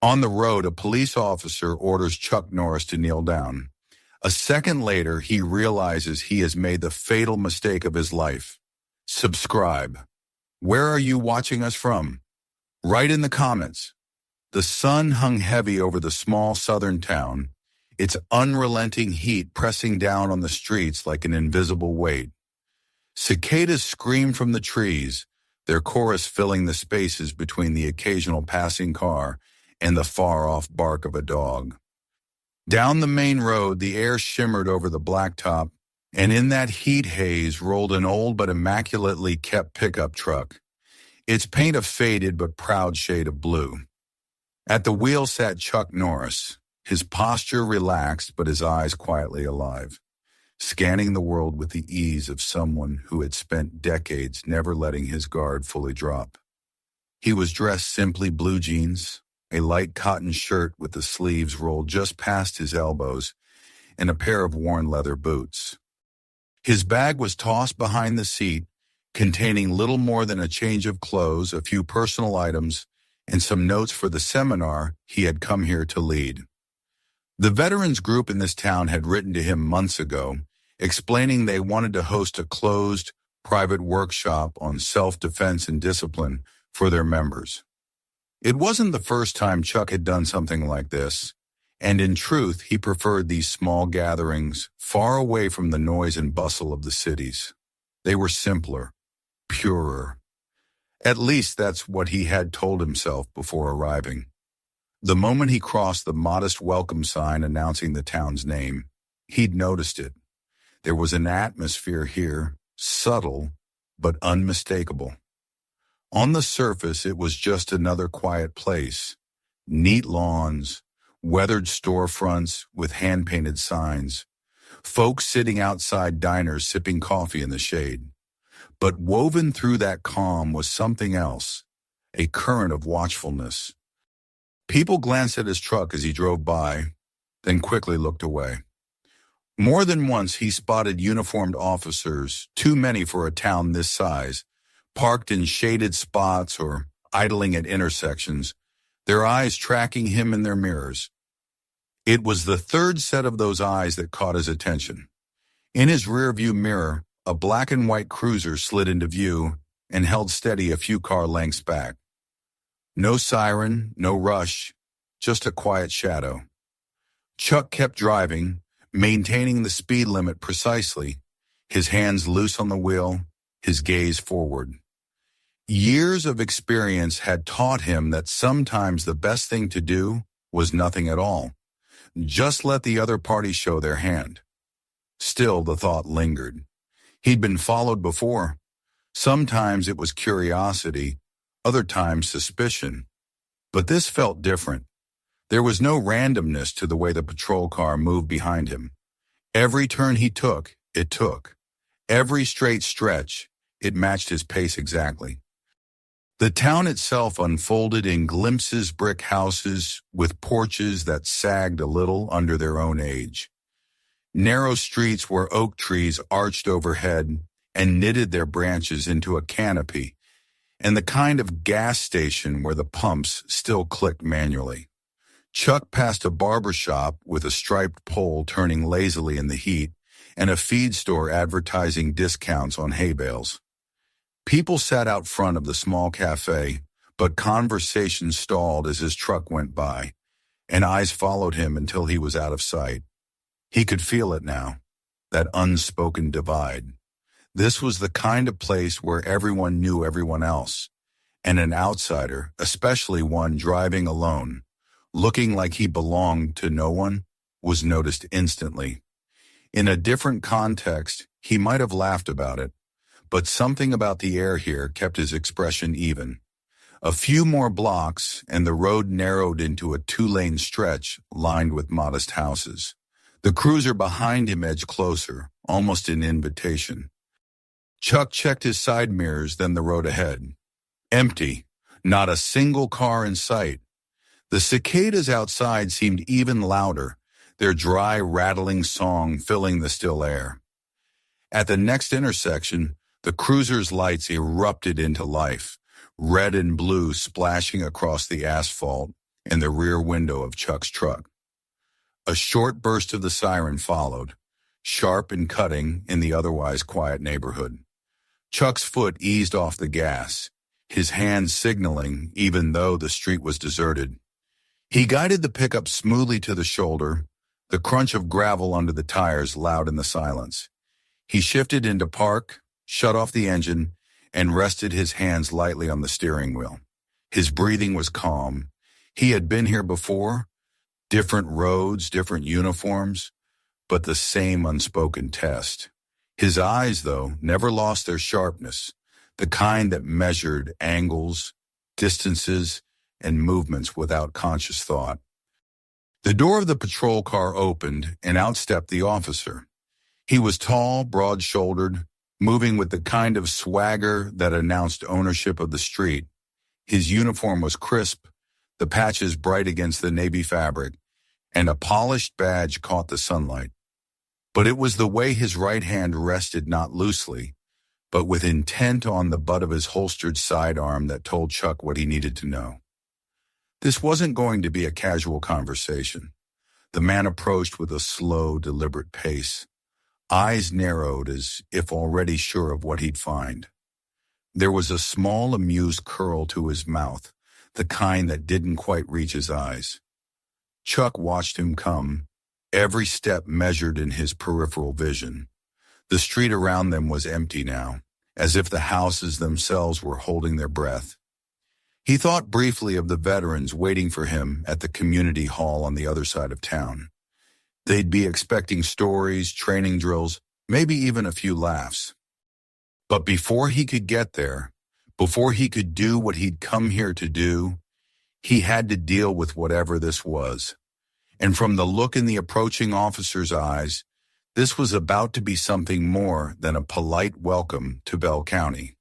On the road, a police officer orders Chuck Norris to kneel down. A second later, he realizes he has made the fatal mistake of his life. Subscribe. Where are you watching us from? Write in the comments. The sun hung heavy over the small southern town, its unrelenting heat pressing down on the streets like an invisible weight. Cicadas screamed from the trees, their chorus filling the spaces between the occasional passing car and the far-off bark of a dog. Down the main road, the air shimmered over the blacktop, and in that heat haze rolled an old but immaculately kept pickup truck, its paint a faded but proud shade of blue. At the wheel sat Chuck Norris, his posture relaxed but his eyes quietly alive, scanning the world with the ease of someone who had spent decades never letting his guard fully drop. He was dressed simply blue jeans, a light cotton shirt with the sleeves rolled just past his elbows, and a pair of worn leather boots. His bag was tossed behind the seat, containing little more than a change of clothes, a few personal items, and some notes for the seminar he had come here to lead. The veterans group in this town had written to him months ago, explaining they wanted to host a closed, private workshop on self-defense and discipline for their members. It wasn't the first time Chuck had done something like this, and in truth, he preferred these small gatherings far away from the noise and bustle of the cities. They were simpler, purer. At least that's what he had told himself before arriving. The moment he crossed the modest welcome sign announcing the town's name, he'd noticed it. There was an atmosphere here, subtle but unmistakable. On the surface, it was just another quiet place. Neat lawns, weathered storefronts with hand-painted signs, folks sitting outside diners sipping coffee in the shade. But woven through that calm was something else, a current of watchfulness. People glanced at his truck as he drove by, then quickly looked away. More than once he spotted uniformed officers, too many for a town this size, parked in shaded spots or idling at intersections, their eyes tracking him in their mirrors. It was the third set of those eyes that caught his attention. In his rearview mirror, a black and white cruiser slid into view and held steady a few car lengths back. No siren, no rush, just a quiet shadow. Chuck kept driving, maintaining the speed limit precisely, his hands loose on the wheel, his gaze forward. Years of experience had taught him that sometimes the best thing to do was nothing at all. Just let the other party show their hand. Still, the thought lingered. He'd been followed before. Sometimes it was curiosity, other times suspicion. But this felt different. There was no randomness to the way the patrol car moved behind him. Every turn he took, it took. Every straight stretch, it matched his pace exactly. The town itself unfolded in glimpses, brick houses with porches that sagged a little under their own age. Narrow streets where oak trees arched overhead and knitted their branches into a canopy, and the kind of gas station where the pumps still clicked manually. Chuck passed a barber shop with a striped pole turning lazily in the heat and a feed store advertising discounts on hay bales. People sat out front of the small cafe, but conversation stalled as his truck went by, and eyes followed him until he was out of sight. He could feel it now, that unspoken divide. This was the kind of place where everyone knew everyone else, and an outsider, especially one driving alone, looking like he belonged to no one, was noticed instantly. In a different context, he might have laughed about it, but something about the air here kept his expression even. A few more blocks, and the road narrowed into a two-lane stretch lined with modest houses. The cruiser behind him edged closer, almost an invitation. Chuck checked his side mirrors, then the road ahead. Empty, not a single car in sight. The cicadas outside seemed even louder, their dry, rattling song filling the still air. At the next intersection, the cruiser's lights erupted into life, red and blue splashing across the asphalt, in the rear window of Chuck's truck. A short burst of the siren followed, sharp and cutting in the otherwise quiet neighborhood. Chuck's foot eased off the gas, his hand signaling even though the street was deserted. He guided the pickup smoothly to the shoulder, the crunch of gravel under the tires loud in the silence. He shifted into park, shut off the engine, and rested his hands lightly on the steering wheel. His breathing was calm. He had been here before, different roads, different uniforms, but the same unspoken test. His eyes, though, never lost their sharpness, the kind that measured angles, distances, and movements without conscious thought. The door of the patrol car opened, and out stepped the officer. He was tall, broad-shouldered, moving with the kind of swagger that announced ownership of the street. His uniform was crisp, the patches bright against the navy fabric, and a polished badge caught the sunlight. But it was the way his right hand rested not loosely, but with intent on the butt of his holstered sidearm that told Chuck what he needed to know. This wasn't going to be a casual conversation. The man approached with a slow, deliberate pace, eyes narrowed as if already sure of what he'd find. There was a small, amused curl to his mouth, the kind that didn't quite reach his eyes. Chuck watched him come, every step measured in his peripheral vision. The street around them was empty now, as if the houses themselves were holding their breath. He thought briefly of the veterans waiting for him at the community hall on the other side of town. They'd be expecting stories, training drills, maybe even a few laughs. But before he could get there, before he could do what he'd come here to do, he had to deal with whatever this was. And from the look in the approaching officer's eyes, this was about to be something more than a polite welcome to Bell County.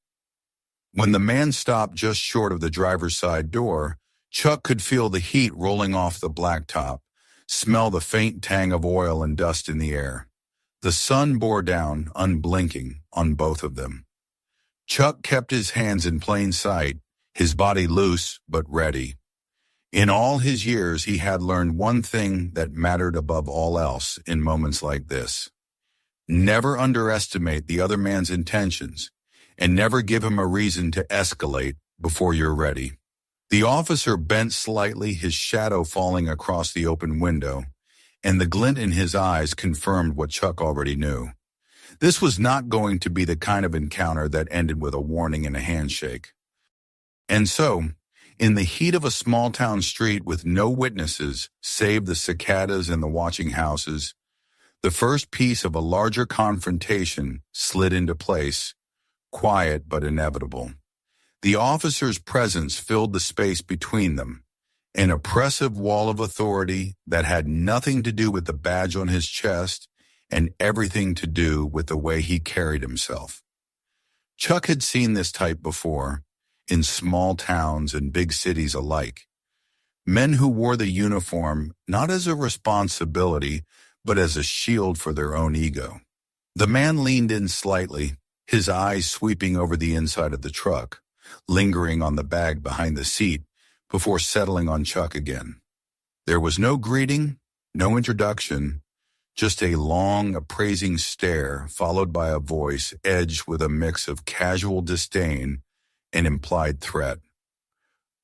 When the man stopped just short of the driver's side door, Chuck could feel the heat rolling off the blacktop, smell the faint tang of oil and dust in the air. The sun bore down, unblinking, on both of them. Chuck kept his hands in plain sight, his body loose but ready. In all his years, he had learned one thing that mattered above all else in moments like this. Never underestimate the other man's intentions, and never give him a reason to escalate before you're ready. The officer bent slightly, his shadow falling across the open window, and the glint in his eyes confirmed what Chuck already knew. This was not going to be the kind of encounter that ended with a warning and a handshake. And so, in the heat of a small-town street with no witnesses save the cicadas and the watching houses, the first piece of a larger confrontation slid into place, quiet but inevitable. The officer's presence filled the space between them, an oppressive wall of authority that had nothing to do with the badge on his chest and everything to do with the way he carried himself. Chuck had seen this type before, in small towns and big cities alike. Men who wore the uniform not as a responsibility, but as a shield for their own ego. The man leaned in slightly, his eyes sweeping over the inside of the truck, lingering on the bag behind the seat before settling on Chuck again. There was no greeting, no introduction, just a long, appraising stare followed by a voice edged with a mix of casual disdain and implied threat.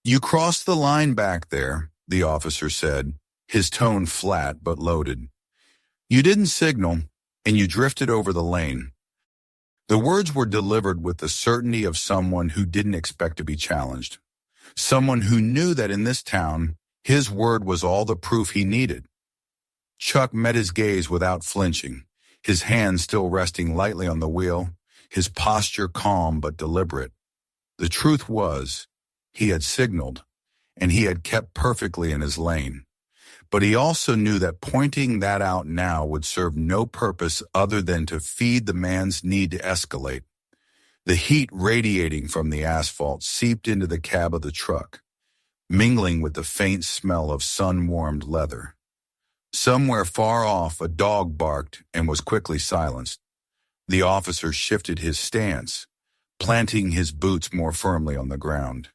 "You crossed the line back there," the officer said, his tone flat but loaded. "You didn't signal, and you drifted over the lane." The words were delivered with the certainty of someone who didn't expect to be challenged, someone who knew that in this town, his word was all the proof he needed. Chuck met his gaze without flinching, his hand still resting lightly on the wheel, his posture calm but deliberate. The truth was, he had signaled, and he had kept perfectly in his lane. But he also knew that pointing that out now would serve no purpose other than to feed the man's need to escalate. The heat radiating from the asphalt seeped into the cab of the truck, mingling with the faint smell of sun-warmed leather. Somewhere far off, a dog barked and was quickly silenced. The officer shifted his stance, planting his boots more firmly on the ground.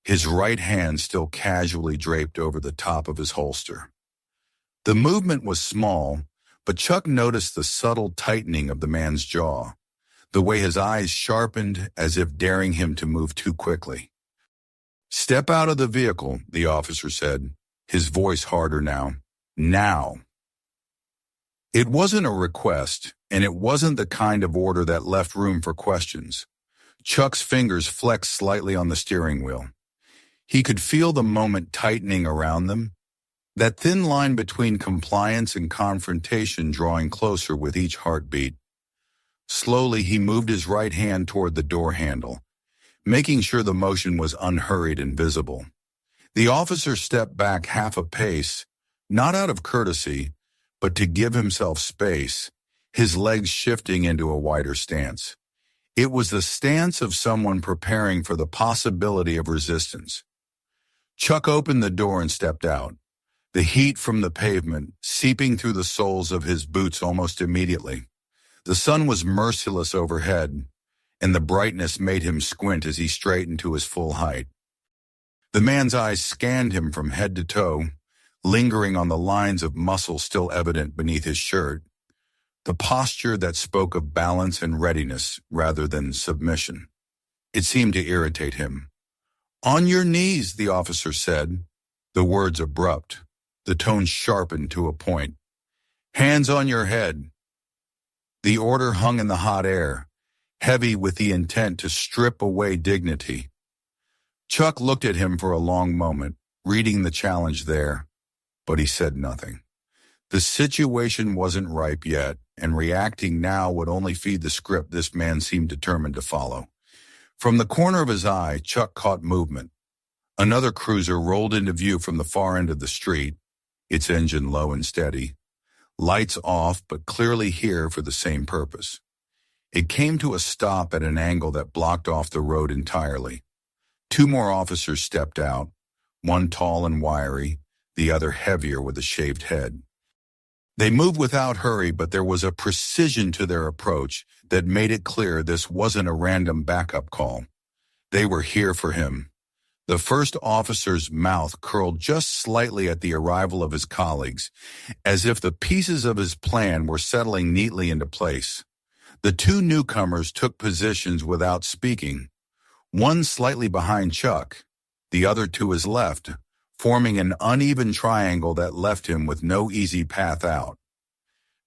his right hand still casually draped over the top of his holster. The movement was small, but Chuck noticed the subtle tightening of the man's jaw, the way his eyes sharpened as if daring him to move too quickly. "Step out of the vehicle," the officer said, his voice harder now. "Now." It wasn't a request, and it wasn't the kind of order that left room for questions. Chuck's fingers flexed slightly on the steering wheel. He could feel the moment tightening around them, that thin line between compliance and confrontation drawing closer with each heartbeat. Slowly, he moved his right hand toward the door handle, making sure the motion was unhurried and visible. The officer stepped back half a pace, not out of courtesy, but to give himself space, his legs shifting into a wider stance. It was the stance of someone preparing for the possibility of resistance. Chuck opened the door and stepped out, the heat from the pavement seeping through the soles of his boots almost immediately. The sun was merciless overhead, and the brightness made him squint as he straightened to his full height. The man's eyes scanned him from head to toe, lingering on the lines of muscle still evident beneath his shirt, the posture that spoke of balance and readiness rather than submission. It seemed to irritate him. "On your knees," the officer said, the words abrupt, the tone sharpened to a point. "Hands on your head." The order hung in the hot air, heavy with the intent to strip away dignity. Chuck looked at him for a long moment, reading the challenge there, but he said nothing. The situation wasn't ripe yet, and reacting now would only feed the script this man seemed determined to follow. From the corner of his eye, Chuck caught movement. Another cruiser rolled into view from the far end of the street, its engine low and steady. Lights off, but clearly here for the same purpose. It came to a stop at an angle that blocked off the road entirely. Two more officers stepped out, one tall and wiry, the other heavier with a shaved head. They moved without hurry, but there was a precision to their approach that made it clear this wasn't a random backup call. They were here for him. The first officer's mouth curled just slightly at the arrival of his colleagues, as if the pieces of his plan were settling neatly into place. The two newcomers took positions without speaking, one slightly behind Chuck, the other to his left, forming an uneven triangle that left him with no easy path out.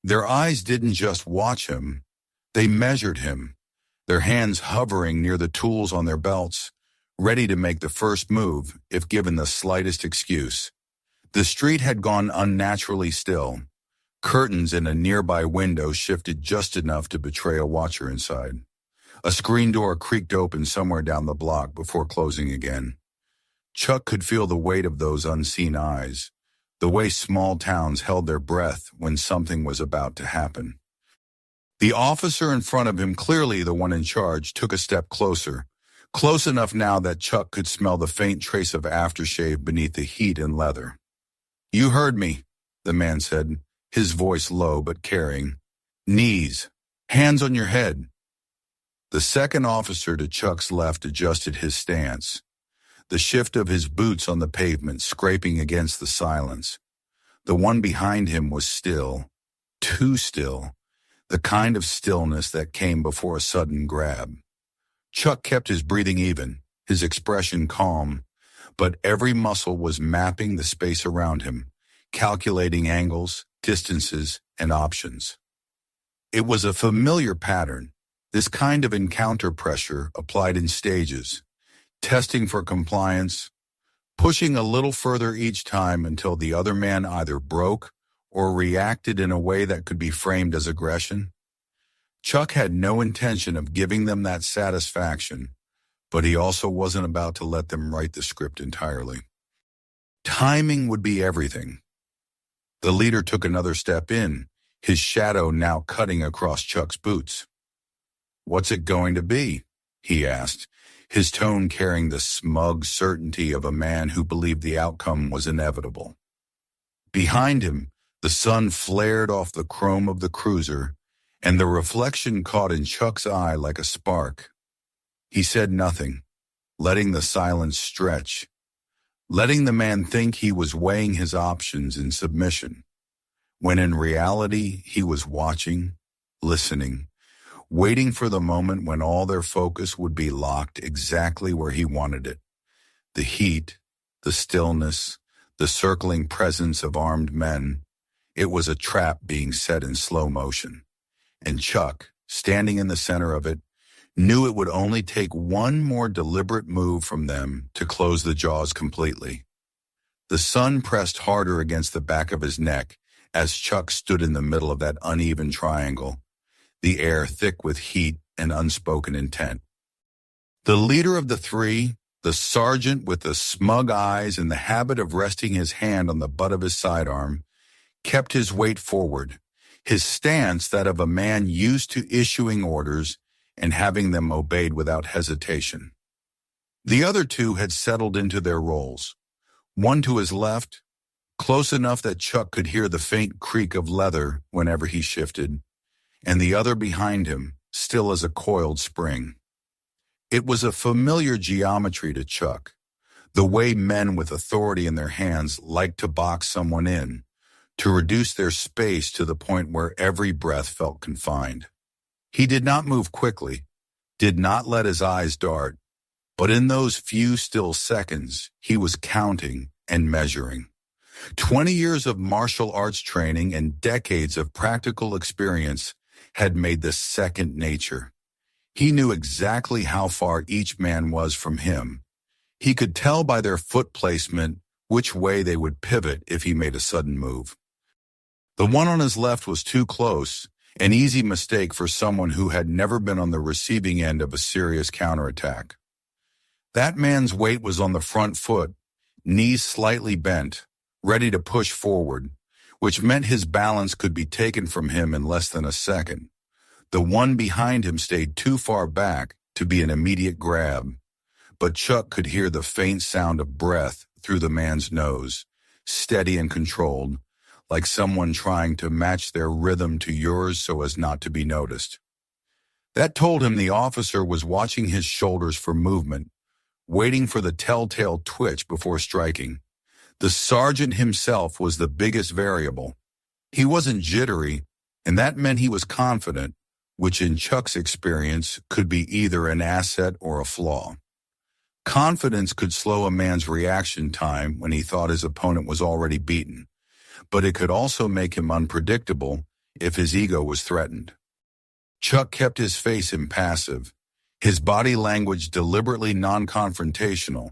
Their eyes didn't just watch him, they measured him, their hands hovering near the tools on their belts, ready to make the first move if given the slightest excuse. The street had gone unnaturally still. Curtains in a nearby window shifted just enough to betray a watcher inside. A screen door creaked open somewhere down the block before closing again. Chuck could feel the weight of those unseen eyes, the way small towns held their breath when something was about to happen. The officer in front of him, clearly the one in charge, took a step closer, close enough now that Chuck could smell the faint trace of aftershave beneath the heat and leather. "You heard me," the man said, his voice low but caring. "Knees. Hands on your head." The second officer to Chuck's left adjusted his stance, the shift of his boots on the pavement scraping against the silence. The one behind him was still, too still, the kind of stillness that came before a sudden grab. Chuck kept his breathing even, his expression calm, but every muscle was mapping the space around him, calculating angles, distances, and options. It was a familiar pattern, this kind of encounter pressure applied in stages, testing for compliance, pushing a little further each time until the other man either broke or reacted in a way that could be framed as aggression. Chuck had no intention of giving them that satisfaction, but he also wasn't about to let them write the script entirely. Timing would be everything. The leader took another step in, his shadow now cutting across Chuck's boots. "What's it going to be?" he asked, his tone carrying the smug certainty of a man who believed the outcome was inevitable. Behind him, the sun flared off the chrome of the cruiser, and the reflection caught in Chuck's eye like a spark. He said nothing, letting the silence stretch, letting the man think he was weighing his options in submission, when in reality he was watching, listening, waiting for the moment when all their focus would be locked exactly where he wanted it. The heat, the stillness, the circling presence of armed men. It was a trap being set in slow motion. And Chuck, standing in the center of it, knew it would only take one more deliberate move from them to close the jaws completely. The sun pressed harder against the back of his neck as Chuck stood in the middle of that uneven triangle, the air thick with heat and unspoken intent. The leader of the three, the sergeant with the smug eyes and the habit of resting his hand on the butt of his sidearm, kept his weight forward, his stance that of a man used to issuing orders and having them obeyed without hesitation. The other two had settled into their roles, one to his left, close enough that Chuck could hear the faint creak of leather whenever he shifted, and the other behind him, still as a coiled spring. It was a familiar geometry to Chuck, the way men with authority in their hands like to box someone in, to reduce their space to the point where every breath felt confined. He did not move quickly, did not let his eyes dart, but in those few still seconds, he was counting and measuring. 20 years of martial arts training and decades of practical experience had made this second nature. He knew exactly how far each man was from him. He could tell by their foot placement which way they would pivot if he made a sudden move. The one on his left was too close, an easy mistake for someone who had never been on the receiving end of a serious counterattack. That man's weight was on the front foot, knees slightly bent, ready to push forward, which meant his balance could be taken from him in less than a second. The one behind him stayed too far back to be an immediate grab, but Chuck could hear the faint sound of breath through the man's nose, steady and controlled, like someone trying to match their rhythm to yours so as not to be noticed. That told him the officer was watching his shoulders for movement, waiting for the telltale twitch before striking. The sergeant himself was the biggest variable. He wasn't jittery, and that meant he was confident, which in Chuck's experience could be either an asset or a flaw. Confidence could slow a man's reaction time when he thought his opponent was already beaten, but it could also make him unpredictable if his ego was threatened. Chuck kept his face impassive, his body language deliberately non-confrontational,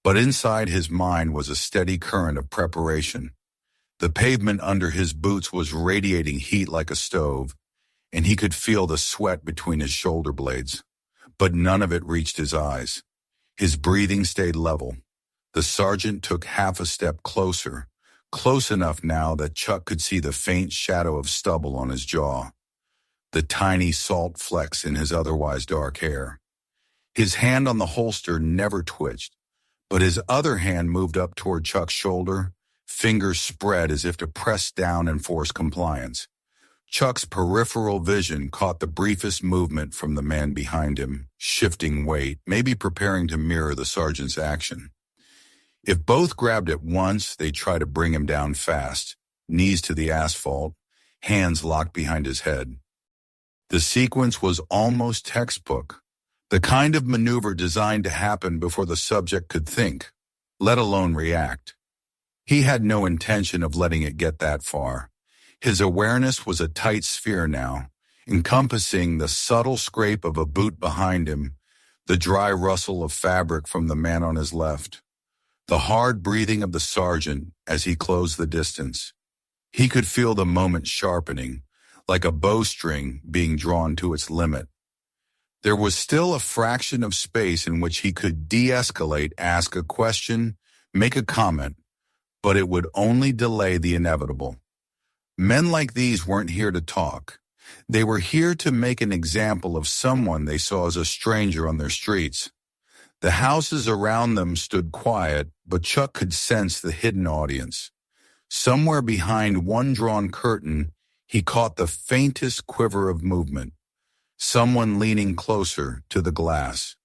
but inside his mind was a steady current of preparation. The pavement under his boots was radiating heat like a stove, and he could feel the sweat between his shoulder blades, but none of it reached his eyes. His breathing stayed level. The sergeant took half a step closer, close enough now that Chuck could see the faint shadow of stubble on his jaw, the tiny salt flecks in his otherwise dark hair. His hand on the holster never twitched, but his other hand moved up toward Chuck's shoulder, fingers spread as if to press down and force compliance. Chuck's peripheral vision caught the briefest movement from the man behind him, shifting weight, maybe preparing to mirror the sergeant's action. If both grabbed at once, they'd try to bring him down fast, knees to the asphalt, hands locked behind his head. The sequence was almost textbook, the kind of maneuver designed to happen before the subject could think, let alone react. He had no intention of letting it get that far. His awareness was a tight sphere now, encompassing the subtle scrape of a boot behind him, the dry rustle of fabric from the man on his left, the hard breathing of the sergeant as he closed the distance. He could feel the moment sharpening, like a bowstring being drawn to its limit. There was still a fraction of space in which he could de-escalate, ask a question, make a comment, but it would only delay the inevitable. Men like these weren't here to talk. They were here to make an example of someone they saw as a stranger on their streets. The houses around them stood quiet, but Chuck could sense the hidden audience. Somewhere behind one drawn curtain, he caught the faintest quiver of movement. Someone leaning closer to the glass.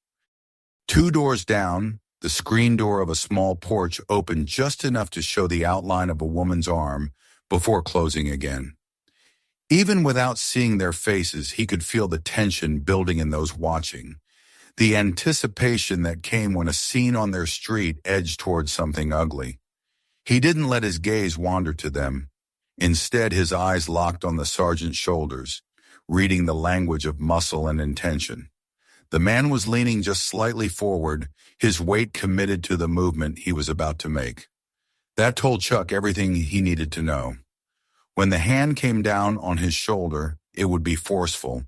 2 doors down, the screen door of a small porch opened just enough to show the outline of a woman's arm before closing again. Even without seeing their faces, he could feel the tension building in those watching, the anticipation that came when a scene on their street edged towards something ugly. He didn't let his gaze wander to them. Instead, his eyes locked on the sergeant's shoulders, reading the language of muscle and intention. The man was leaning just slightly forward, his weight committed to the movement he was about to make. That told Chuck everything he needed to know. When the hand came down on his shoulder, it would be forceful,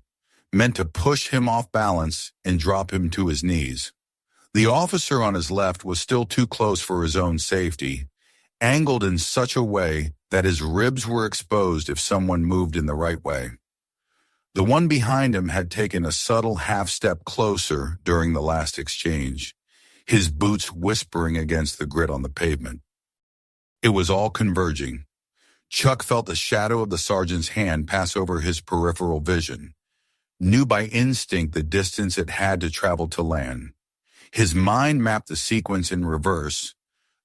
meant to push him off balance and drop him to his knees. The officer on his left was still too close for his own safety, angled in such a way that his ribs were exposed if someone moved in the right way. The one behind him had taken a subtle half-step closer during the last exchange, his boots whispering against the grit on the pavement. It was all converging. Chuck felt the shadow of the sergeant's hand pass over his peripheral vision, knew by instinct the distance it had to travel to land. His mind mapped the sequence in reverse,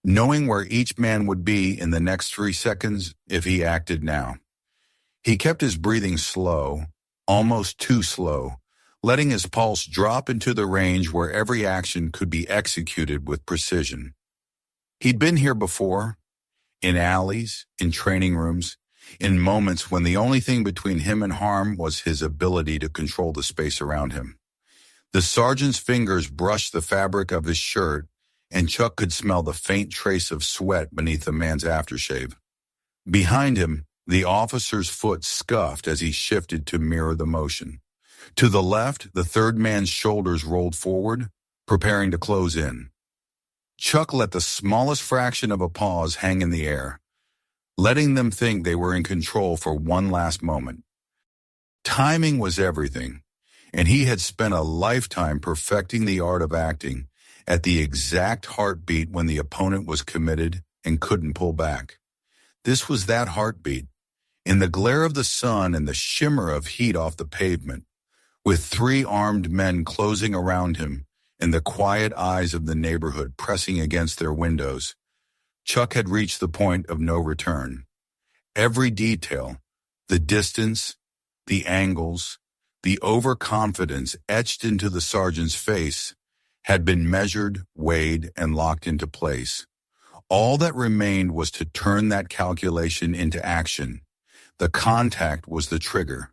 knowing where each man would be in the next 3 seconds if he acted now. He kept his breathing slow, almost too slow, letting his pulse drop into the range where every action could be executed with precision. He'd been here before, in alleys, in training rooms, in moments when the only thing between him and harm was his ability to control the space around him. The sergeant's fingers brushed the fabric of his shirt, and Chuck could smell the faint trace of sweat beneath the man's aftershave. Behind him, the officer's foot scuffed as he shifted to mirror the motion. To the left, the third man's shoulders rolled forward, preparing to close in. Chuck let the smallest fraction of a pause hang in the air, letting them think they were in control for one last moment. Timing was everything, and he had spent a lifetime perfecting the art of acting at the exact heartbeat when the opponent was committed and couldn't pull back. This was that heartbeat, in the glare of the sun and the shimmer of heat off the pavement, with 3 armed men closing around him and the quiet eyes of the neighborhood pressing against their windows. Chuck had reached the point of no return. Every detail, the distance, the angles, the overconfidence etched into the sergeant's face, had been measured, weighed, and locked into place. All that remained was to turn that calculation into action. The contact was the trigger.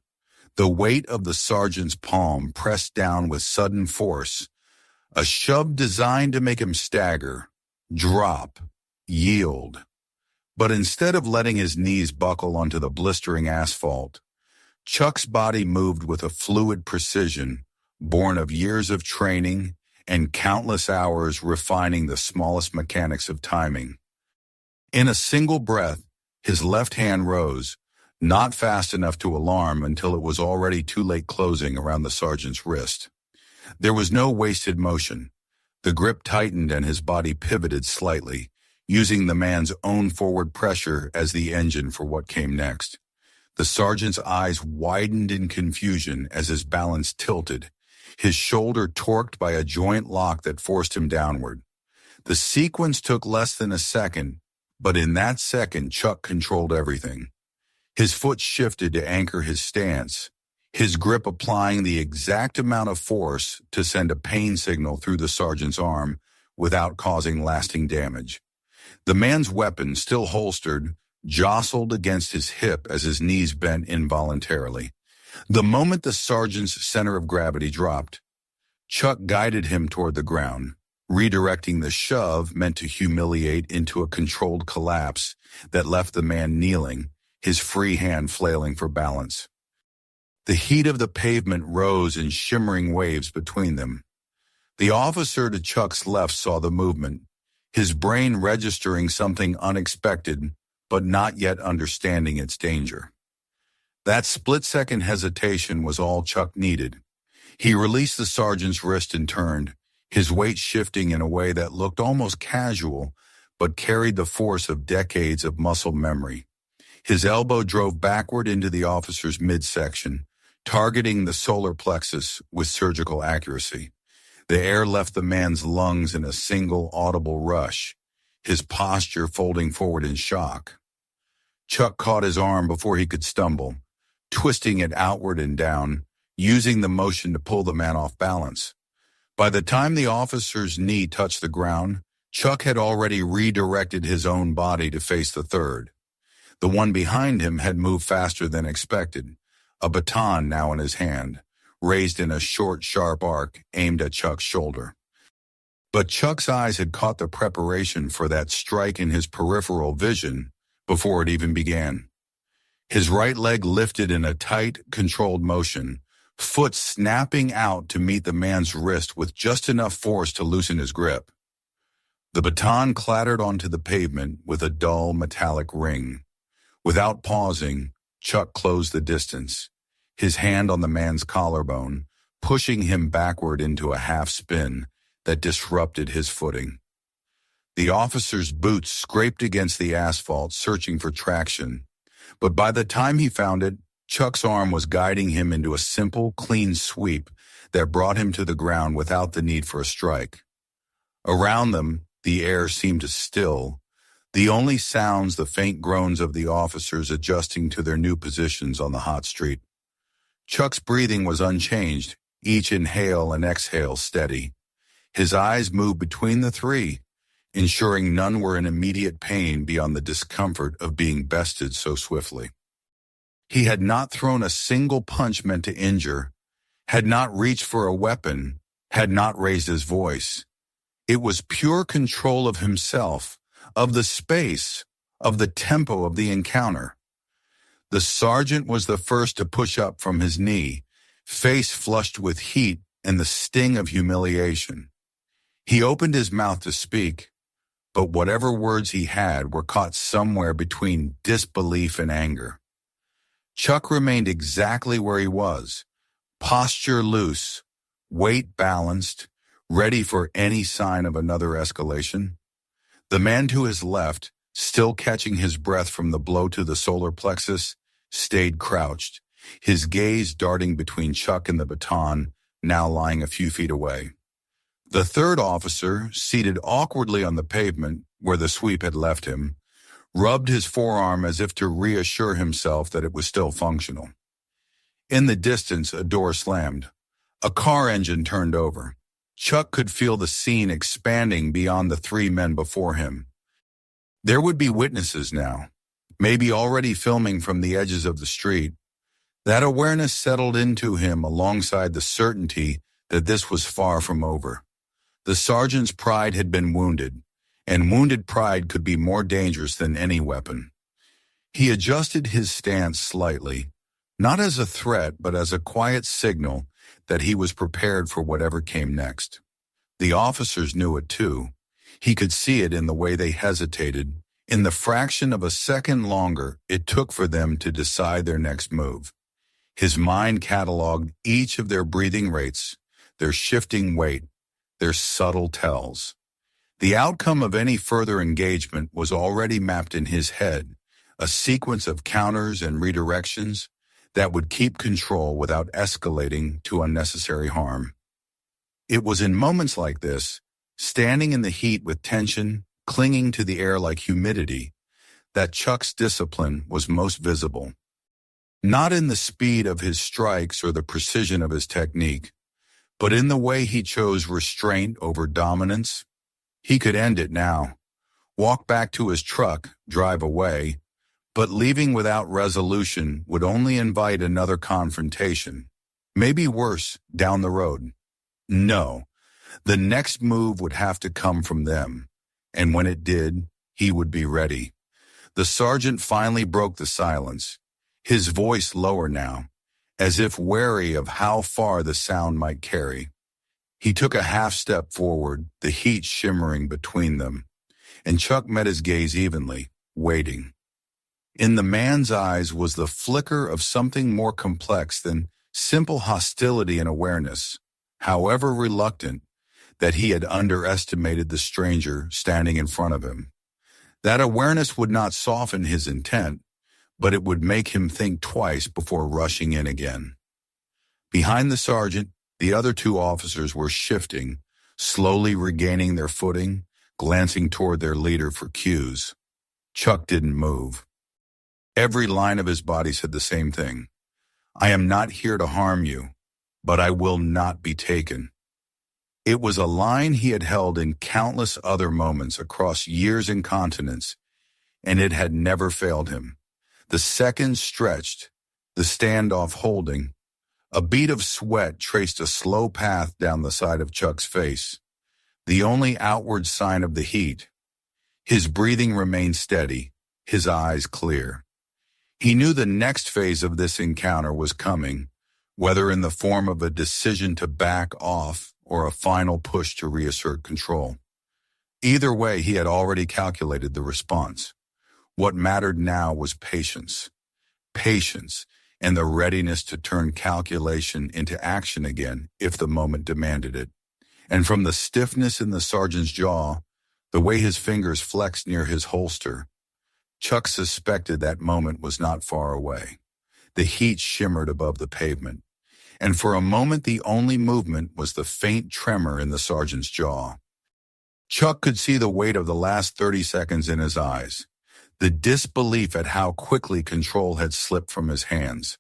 The weight of the sergeant's palm pressed down with sudden force, a shove designed to make him stagger, drop, yield. But instead of letting his knees buckle onto the blistering asphalt, Chuck's body moved with a fluid precision, born of years of training and countless hours refining the smallest mechanics of timing. In a single breath, his left hand rose, not fast enough to alarm until it was already too late closing around the sergeant's wrist. There was no wasted motion. The grip tightened and his body pivoted slightly, using the man's own forward pressure as the engine for what came next. The sergeant's eyes widened in confusion as his balance tilted, his shoulder torqued by a joint lock that forced him downward. The sequence took less than a second, but in that second, Chuck controlled everything. His foot shifted to anchor his stance, his grip applying the exact amount of force to send a pain signal through the sergeant's arm without causing lasting damage. The man's weapon, still holstered, jostled against his hip as his knees bent involuntarily. The moment the sergeant's center of gravity dropped, Chuck guided him toward the ground, redirecting the shove meant to humiliate into a controlled collapse that left the man kneeling, his free hand flailing for balance. The heat of the pavement rose in shimmering waves between them. The officer to Chuck's left saw the movement, his brain registering something unexpected, but not yet understanding its danger. That split-second hesitation was all Chuck needed. He released the sergeant's wrist and turned, his weight shifting in a way that looked almost casual, but carried the force of decades of muscle memory. His elbow drove backward into the officer's midsection, targeting the solar plexus with surgical accuracy. The air left the man's lungs in a single audible rush, his posture folding forward in shock. Chuck caught his arm before he could stumble, twisting it outward and down, using the motion to pull the man off balance. By the time the officer's knee touched the ground, Chuck had already redirected his own body to face the third. The one behind him had moved faster than expected, a baton now in his hand, raised in a short, sharp arc aimed at Chuck's shoulder. But Chuck's eyes had caught the preparation for that strike in his peripheral vision before it even began. His right leg lifted in a tight, controlled motion, foot snapping out to meet the man's wrist with just enough force to loosen his grip. The baton clattered onto the pavement with a dull, metallic ring. Without pausing, Chuck closed the distance, his hand on the man's collarbone, pushing him backward into a half-spin that disrupted his footing. The officer's boots scraped against the asphalt, searching for traction, but by the time he found it, Chuck's arm was guiding him into a simple, clean sweep that brought him to the ground without the need for a strike. Around them, the air seemed to still, the only sounds the faint groans of the officers adjusting to their new positions on the hot street. Chuck's breathing was unchanged, each inhale and exhale steady. His eyes moved between the three, ensuring none were in immediate pain beyond the discomfort of being bested so swiftly. He had not thrown a single punch meant to injure, had not reached for a weapon, had not raised his voice. It was pure control of himself, of the space, of the tempo of the encounter. The sergeant was the first to push up from his knee, face flushed with heat and the sting of humiliation. He opened his mouth to speak, but whatever words he had were caught somewhere between disbelief and anger. Chuck remained exactly where he was, posture loose, weight balanced, ready for any sign of another escalation. The man to his left, still catching his breath from the blow to the solar plexus, stayed crouched, his gaze darting between Chuck and the baton, now lying a few feet away. The third officer, seated awkwardly on the pavement where the sweep had left him, rubbed his forearm as if to reassure himself that it was still functional. In the distance, a door slammed. A car engine turned over. Chuck could feel the scene expanding beyond the three men before him. There would be witnesses now, maybe already filming from the edges of the street. That awareness settled into him alongside the certainty that this was far from over. The sergeant's pride had been wounded, and wounded pride could be more dangerous than any weapon. He adjusted his stance slightly, not as a threat but as a quiet signal that he was prepared for whatever came next. The officers knew it too. He could see it in the way they hesitated, in the fraction of a second longer it took for them to decide their next move. His mind cataloged each of their breathing rates, their shifting weight, their subtle tells. The outcome of any further engagement was already mapped in his head, a sequence of counters and redirections that would keep control without escalating to unnecessary harm. It was in moments like this, standing in the heat with tension, clinging to the air like humidity, that Chuck's discipline was most visible. Not in the speed of his strikes or the precision of his technique, but in the way he chose restraint over dominance. He could end it now, walk back to his truck, drive away, but leaving without resolution would only invite another confrontation, maybe worse, down the road. No, the next move would have to come from them, and when it did, he would be ready. The sergeant finally broke the silence, his voice lower now, as if wary of how far the sound might carry. He took a half step forward, the heat shimmering between them, and Chuck met his gaze evenly, waiting. In the man's eyes was the flicker of something more complex than simple hostility and awareness, however reluctant, that he had underestimated the stranger standing in front of him. That awareness would not soften his intent, but it would make him think twice before rushing in again. Behind the sergeant, The other two officers were shifting, slowly regaining their footing, glancing toward their leader for cues. Chuck didn't move. Every line of his body said the same thing. I am not here to harm you, but I will not be taken. It was a line he had held in countless other moments across years and continents, and it had never failed him. The seconds stretched, the standoff holding. A bead of sweat traced a slow path down the side of Chuck's face, the only outward sign of the heat. His breathing remained steady, his eyes clear. He knew the next phase of this encounter was coming, whether in the form of a decision to back off or a final push to reassert control. Either way, he had already calculated the response. What mattered now was patience. Patience and the readiness to turn calculation into action again if the moment demanded it. And from the stiffness in the sergeant's jaw, the way his fingers flexed near his holster, Chuck suspected that moment was not far away. The heat shimmered above the pavement, and for a moment the only movement was the faint tremor in the sergeant's jaw. Chuck could see the weight of the last 30 seconds in his eyes, the disbelief at how quickly control had slipped from his hands.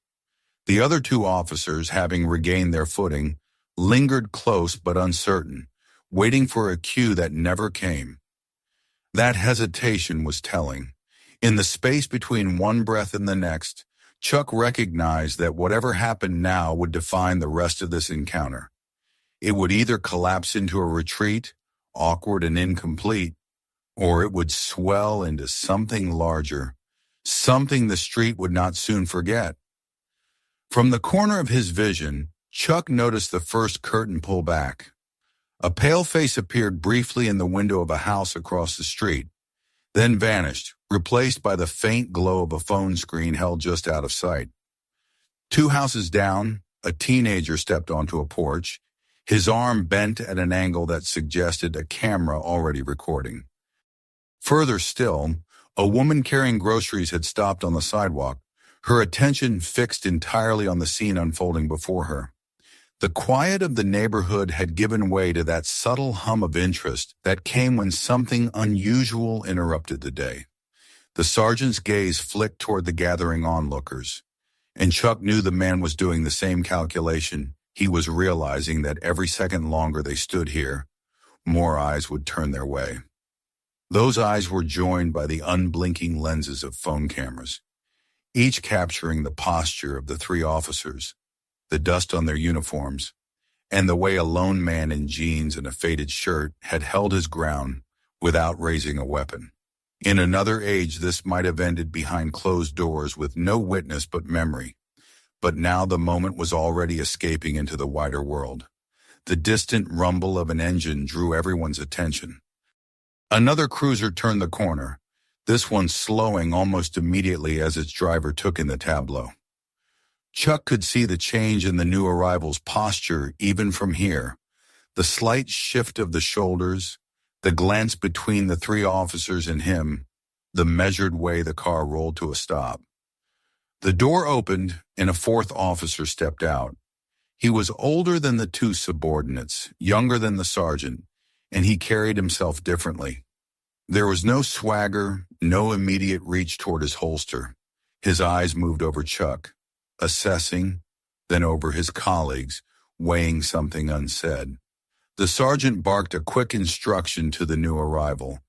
The other two officers, having regained their footing, lingered close but uncertain, waiting for a cue that never came. That hesitation was telling. In the space between one breath and the next, Chuck recognized that whatever happened now would define the rest of this encounter. It would either collapse into a retreat, awkward and incomplete, or it would swell into something larger, something the street would not soon forget. From the corner of his vision, Chuck noticed the first curtain pull back. A pale face appeared briefly in the window of a house across the street, then vanished, replaced by the faint glow of a phone screen held just out of sight. 2 houses down, a teenager stepped onto a porch, his arm bent at an angle that suggested a camera already recording. Further still, a woman carrying groceries had stopped on the sidewalk, her attention fixed entirely on the scene unfolding before her. The quiet of the neighborhood had given way to that subtle hum of interest that came when something unusual interrupted the day. The sergeant's gaze flicked toward the gathering onlookers, and Chuck knew the man was doing the same calculation. He was realizing that every second longer they stood here, more eyes would turn their way. Those eyes were joined by the unblinking lenses of phone cameras, each capturing the posture of the 3 officers, the dust on their uniforms, and the way a lone man in jeans and a faded shirt had held his ground without raising a weapon. In another age, this might have ended behind closed doors with no witness but memory, but now the moment was already escaping into the wider world. The distant rumble of an engine drew everyone's attention. Another cruiser turned the corner, this one slowing almost immediately as its driver took in the tableau. Chuck could see the change in the new arrival's posture even from here, the slight shift of the shoulders, the glance between the 3 officers and him, the measured way the car rolled to a stop. The door opened and a 4th officer stepped out. He was older than the 2 subordinates, younger than the sergeant, and he carried himself differently. There was no swagger, no immediate reach toward his holster. His eyes moved over Chuck, assessing, then over his colleagues, weighing something unsaid. The sergeant barked a quick instruction to the new arrival,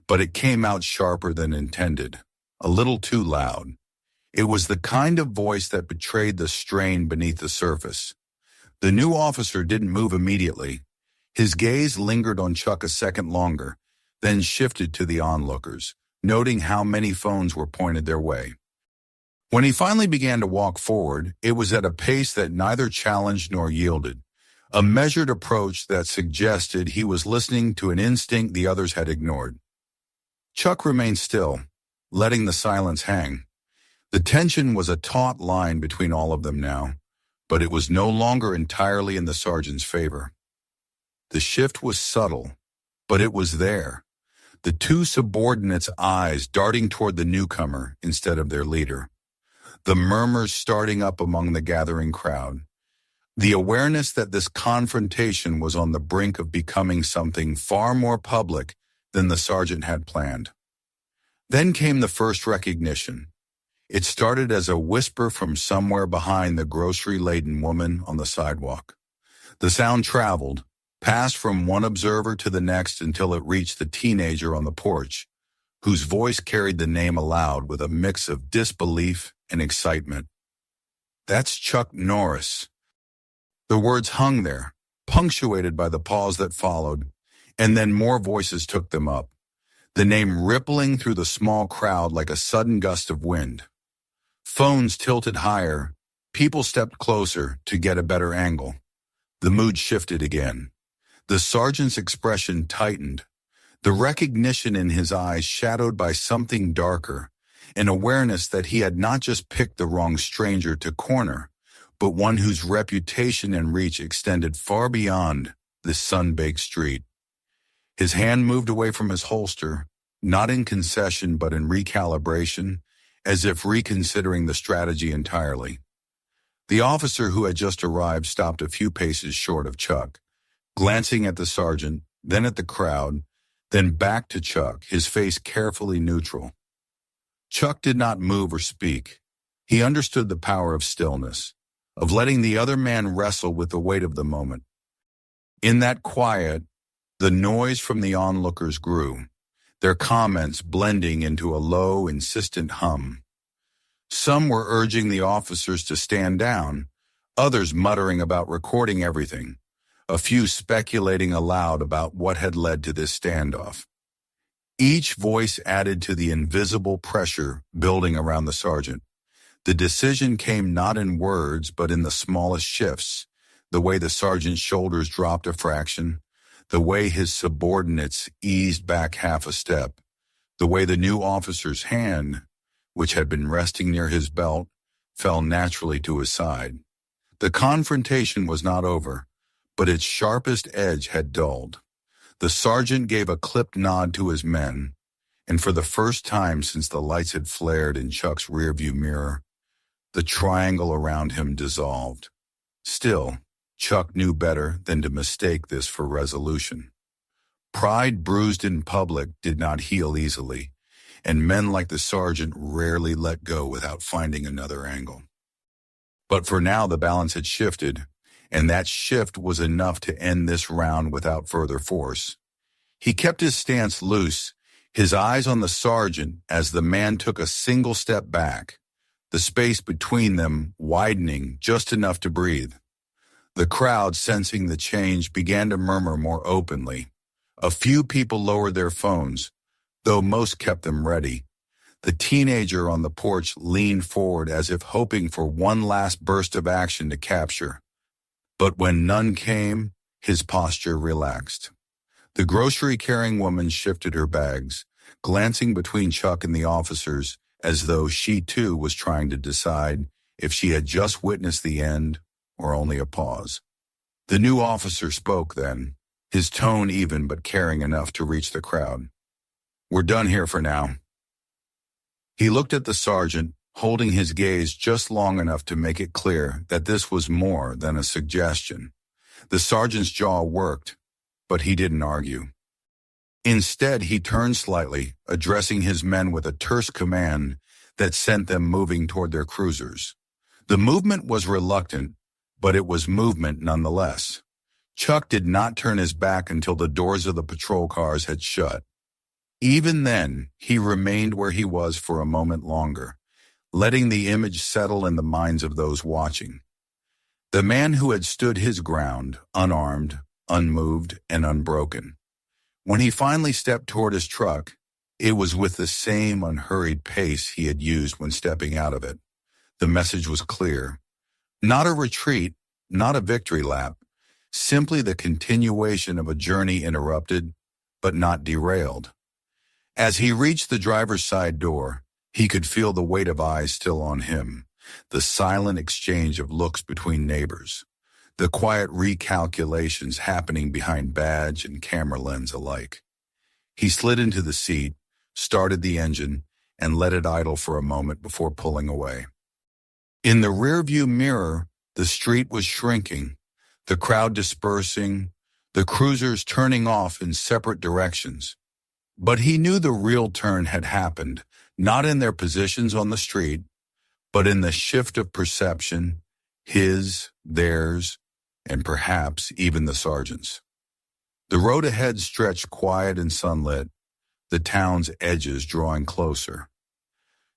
but it came out sharper than intended, a little too loud. It was the kind of voice that betrayed the strain beneath the surface. The new officer didn't move immediately. His gaze lingered on Chuck a second longer, then shifted to the onlookers, noting how many phones were pointed their way. When he finally began to walk forward, it was at a pace that neither challenged nor yielded, a measured approach that suggested he was listening to an instinct the others had ignored. Chuck remained still, letting the silence hang. The tension was a taut line between all of them now, but it was no longer entirely in the sergeant's favor. The shift was subtle, but it was there. The 2 subordinates' eyes darting toward the newcomer instead of their leader. The murmurs starting up among the gathering crowd. The awareness that this confrontation was on the brink of becoming something far more public than the sergeant had planned. Then came the first recognition. It started as a whisper from somewhere behind the grocery-laden woman on the sidewalk. The sound traveled, passed from one observer to the next until it reached the teenager on the porch, whose voice carried the name aloud with a mix of disbelief and excitement. "That's Chuck Norris." The words hung there, punctuated by the pause that followed, and then more voices took them up, the name rippling through the small crowd like a sudden gust of wind. Phones tilted higher, people stepped closer to get a better angle. The mood shifted again. The sergeant's expression tightened, the recognition in his eyes shadowed by something darker, an awareness that he had not just picked the wrong stranger to corner, but one whose reputation and reach extended far beyond this sun-baked street. His hand moved away from his holster, not in concession but in recalibration, as if reconsidering the strategy entirely. The officer who had just arrived stopped a few paces short of Chuck, glancing at the sergeant, then at the crowd, then back to Chuck, his face carefully neutral. Chuck did not move or speak. He understood the power of stillness, of letting the other man wrestle with the weight of the moment. In that quiet, the noise from the onlookers grew, their comments blending into a low, insistent hum. Some were urging the officers to stand down, others muttering about recording everything, a few speculating aloud about what had led to this standoff. Each voice added to the invisible pressure building around the sergeant. The decision came not in words but in the smallest shifts, the way the sergeant's shoulders dropped a fraction, the way his subordinates eased back half a step, the way the new officer's hand, which had been resting near his belt, fell naturally to his side. The confrontation was not over, but its sharpest edge had dulled. The sergeant gave a clipped nod to his men, and for the first time since the lights had flared in Chuck's rearview mirror, the triangle around him dissolved. Still, Chuck knew better than to mistake this for resolution. Pride bruised in public did not heal easily, and men like the sergeant rarely let go without finding another angle. But for now the balance had shifted, and that shift was enough to end this round without further force. He kept his stance loose, his eyes on the sergeant as the man took a single step back, the space between them widening just enough to breathe. The crowd, sensing the change, began to murmur more openly. A few people lowered their phones, though most kept them ready. The teenager on the porch leaned forward as if hoping for one last burst of action to capture. But when none came, his posture relaxed. The grocery-carrying woman shifted her bags, glancing between Chuck and the officers as though she too was trying to decide if she had just witnessed the end or only a pause. The new officer spoke then, his tone even but caring enough to reach the crowd. "We're done here for now." He looked at the sergeant, holding his gaze just long enough to make it clear that this was more than a suggestion. The sergeant's jaw worked, but he didn't argue. Instead, he turned slightly, addressing his men with a terse command that sent them moving toward their cruisers. The movement was reluctant, but it was movement nonetheless. Chuck did not turn his back until the doors of the patrol cars had shut. Even then, he remained where he was for a moment longer, letting the image settle in the minds of those watching. The man who had stood his ground, unarmed, unmoved, and unbroken. When he finally stepped toward his truck, it was with the same unhurried pace he had used when stepping out of it. The message was clear. Not a retreat, not a victory lap, simply the continuation of a journey interrupted, but not derailed. As he reached the driver's side door, he could feel the weight of eyes still on him, the silent exchange of looks between neighbors, the quiet recalculations happening behind badge and camera lens alike. He slid into the seat, started the engine, and let it idle for a moment before pulling away. In the rearview mirror, The street was shrinking, the crowd dispersing, the cruisers turning off in separate directions. But he knew the real turn had happened, not in their positions on the street, but in the shift of perception, his, theirs, and perhaps even the sergeant's. The road ahead stretched quiet and sunlit, the town's edges drawing closer.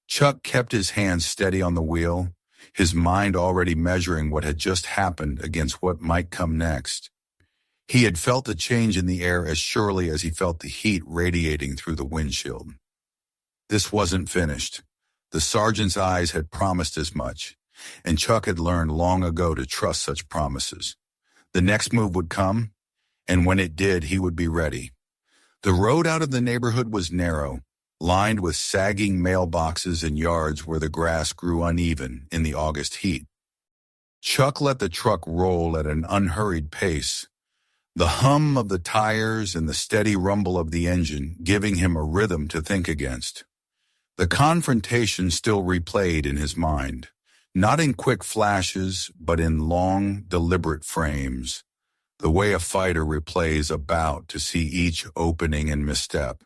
Chuck kept his hands steady on the wheel, his mind already measuring what had just happened against what might come next. He had felt the change in the air as surely as he felt the heat radiating through the windshield. This wasn't finished. The sergeant's eyes had promised as much, and Chuck had learned long ago to trust such promises. The next move would come, and when it did, he would be ready. The road out of the neighborhood was narrow, lined with sagging mailboxes and yards where the grass grew uneven in the August heat. Chuck let the truck roll at an unhurried pace, the hum of the tires and the steady rumble of the engine giving him a rhythm to think against. The confrontation still replayed in his mind, not in quick flashes, but in long, deliberate frames, the way a fighter replays a bout to see each opening and misstep.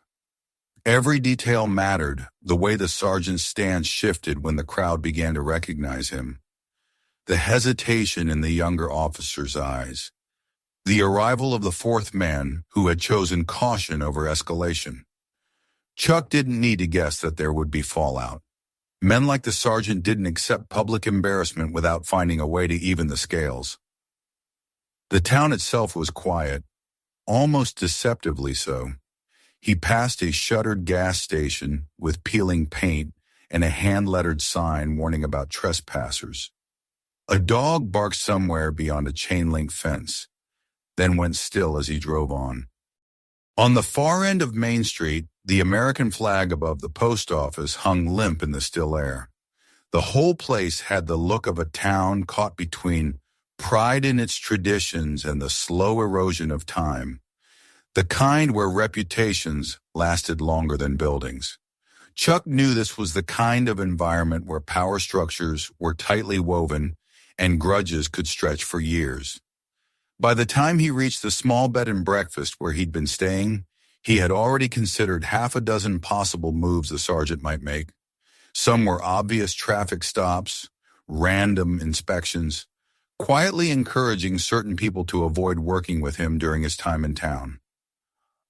Every detail mattered, the way the sergeant's stance shifted when the crowd began to recognize him, the hesitation in the younger officer's eyes, the arrival of the fourth man who had chosen caution over escalation. Chuck didn't need to guess that there would be fallout. Men like the sergeant didn't accept public embarrassment without finding a way to even the scales. The town itself was quiet, almost deceptively so. He passed a shuttered gas station with peeling paint and a hand-lettered sign warning about trespassers. A dog barked somewhere beyond a chain-link fence, then went still as he drove on. On the far end of Main Street, the American flag above the post office hung limp in the still air. The whole place had the look of a town caught between pride in its traditions and the slow erosion of time, the kind where reputations lasted longer than buildings. Chuck knew this was the kind of environment where power structures were tightly woven and grudges could stretch for years. By the time he reached the small bed and breakfast where he'd been staying, he had already considered half a dozen possible moves the sergeant might make. Some were obvious traffic stops, random inspections, quietly encouraging certain people to avoid working with him during his time in town.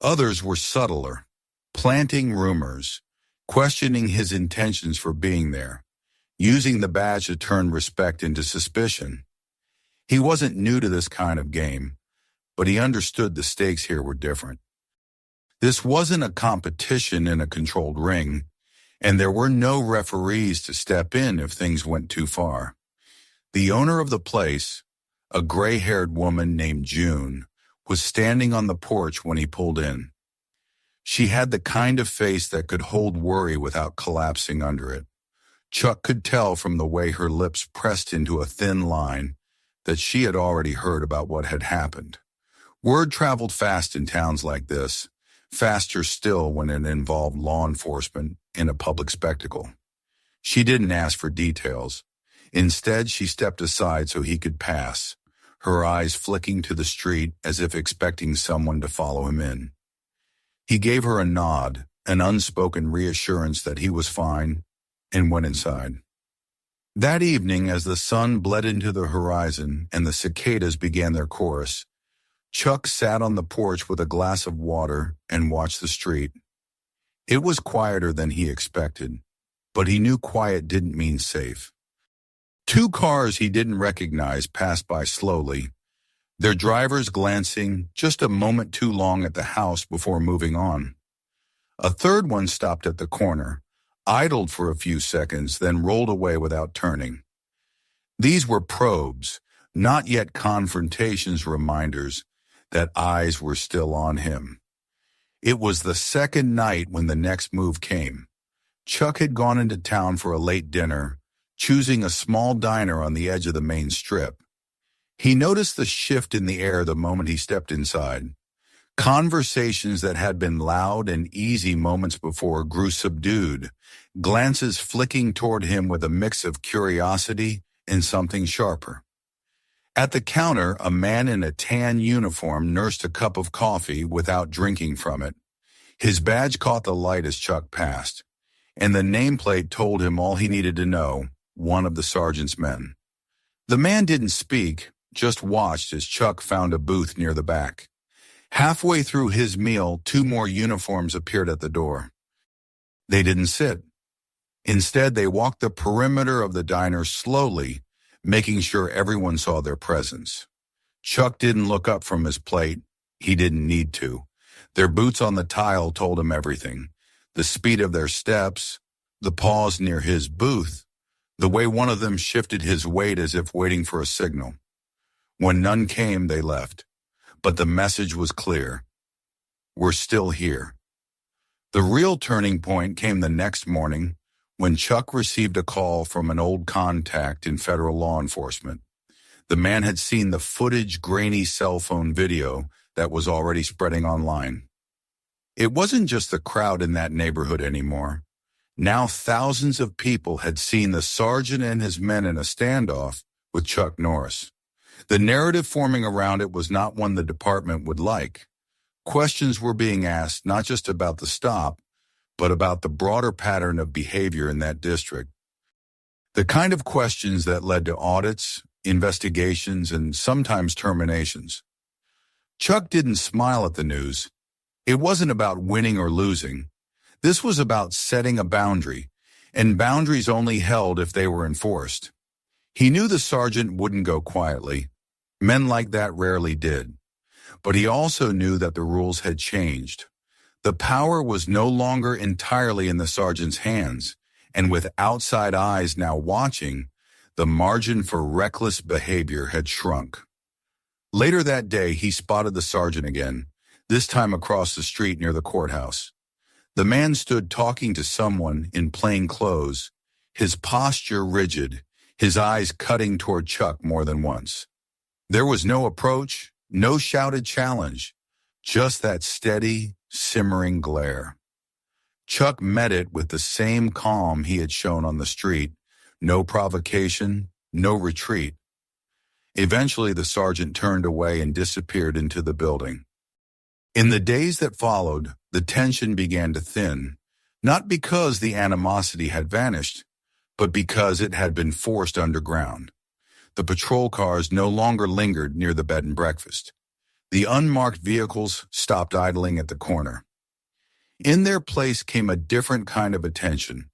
Others were subtler, planting rumors, questioning his intentions for being there, using the badge to turn respect into suspicion. He wasn't new to this kind of game, but he understood the stakes here were different. This wasn't a competition in a controlled ring, and there were no referees to step in if things went too far. The owner of the place, a gray-haired woman named June, was standing on the porch when he pulled in. She had the kind of face that could hold worry without collapsing under it. Chuck could tell from the way her lips pressed into a thin line that she had already heard about what had happened. Word traveled fast in towns like this, faster still when it involved law enforcement in a public spectacle. She didn't ask for details. Instead, she stepped aside so he could pass, her eyes flicking to the street as if expecting someone to follow him in. He gave her a nod, an unspoken reassurance that he was fine, and went inside. That evening, as the sun bled into the horizon and the cicadas began their chorus, Chuck sat on the porch with a glass of water and watched the street. It was quieter than he expected, but he knew quiet didn't mean safe. Two cars he didn't recognize passed by slowly, their drivers glancing just a moment too long at the house before moving on. A third one stopped at the corner, idled for a few seconds, then rolled away without turning. These were probes, not yet confrontations, reminders that eyes were still on him. It was the second night when the next move came. Chuck had gone into town for a late dinner, choosing a small diner on the edge of the main strip. He noticed the shift in the air the moment he stepped inside. Conversations that had been loud and easy moments before grew subdued, glances flicking toward him with a mix of curiosity and something sharper. At the counter, a man in a tan uniform nursed a cup of coffee without drinking from it. His badge caught the light as Chuck passed, and the nameplate told him all he needed to know, one of the sergeant's men. The man didn't speak, just watched as Chuck found a booth near the back. Halfway through his meal, two more uniforms appeared at the door. They didn't sit. Instead, they walked the perimeter of the diner slowly, making sure everyone saw their presence. Chuck didn't look up from his plate. He didn't need to. Their boots on the tile told him everything. The speed of their steps, the pause near his booth, the way one of them shifted his weight as if waiting for a signal. When none came, they left. But the message was clear. We're still here. The real turning point came the next morning when Chuck received a call from an old contact in federal law enforcement. The man had seen the grainy cell phone video that was already spreading online. It wasn't just the crowd in that neighborhood anymore. Now thousands of people had seen the sergeant and his men in a standoff with Chuck Norris. The narrative forming around it was not one the department would like. Questions were being asked not just about the stop, but about the broader pattern of behavior in that district. The kind of questions that led to audits, investigations, and sometimes terminations. Chuck didn't smile at the news. It wasn't about winning or losing. This was about setting a boundary, and boundaries only held if they were enforced. He knew the sergeant wouldn't go quietly. Men like that rarely did. But he also knew that the rules had changed. The power was no longer entirely in the sergeant's hands, and with outside eyes now watching, the margin for reckless behavior had shrunk. Later that day, he spotted the sergeant again, this time across the street near the courthouse. The man stood talking to someone in plain clothes, his posture rigid, his eyes cutting toward Chuck more than once. There was no approach, no shouted challenge, just that steady, simmering glare. Chuck met it with the same calm he had shown on the street, no provocation, no retreat. Eventually, the sergeant turned away and disappeared into the building. In the days that followed, the tension began to thin, not because the animosity had vanished, but because it had been forced underground. The patrol cars no longer lingered near the bed and breakfast. The unmarked vehicles stopped idling at the corner. In their place came a different kind of attention.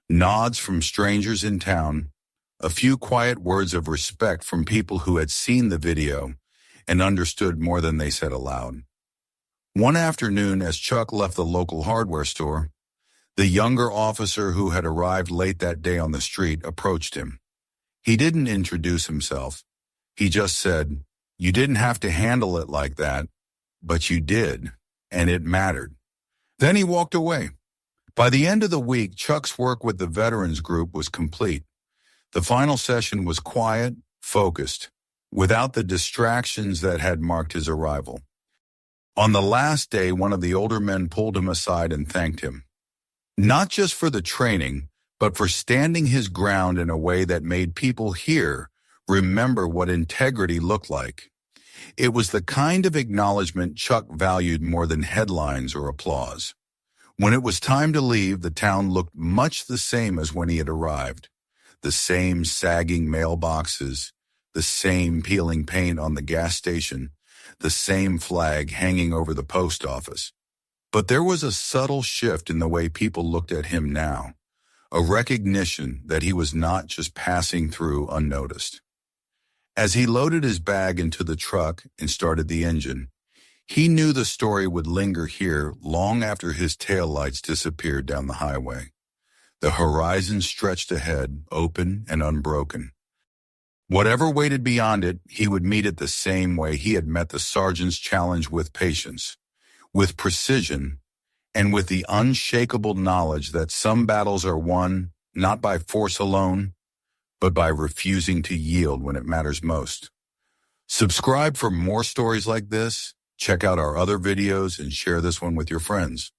Nods from strangers in town, a few quiet words of respect from people who had seen the video and understood more than they said aloud. One afternoon, as Chuck left the local hardware store, the younger officer who had arrived late that day on the street approached him. He didn't introduce himself. He just said, "You didn't have to handle it like that, but you did, and it mattered." Then he walked away. By the end of the week, Chuck's work with the veterans group was complete. The final session was quiet, focused, without the distractions that had marked his arrival. On the last day, one of the older men pulled him aside and thanked him. Not just for the training, but for standing his ground in a way that made people here remember what integrity looked like. It was the kind of acknowledgement Chuck valued more than headlines or applause. When it was time to leave, the town looked much the same as when he had arrived. The same sagging mailboxes, the same peeling paint on the gas station, the same flag hanging over the post office. But there was a subtle shift in the way people looked at him now, a recognition that he was not just passing through unnoticed. As he loaded his bag into the truck and started the engine, he knew the story would linger here long after his taillights disappeared down the highway. The horizon stretched ahead, open and unbroken. Whatever waited beyond it, he would meet it the same way he had met the sergeant's challenge, with patience, with precision, and with the unshakable knowledge that some battles are won not by force alone, but by refusing to yield when it matters most. Subscribe for more stories like this, check out our other videos, and share this one with your friends.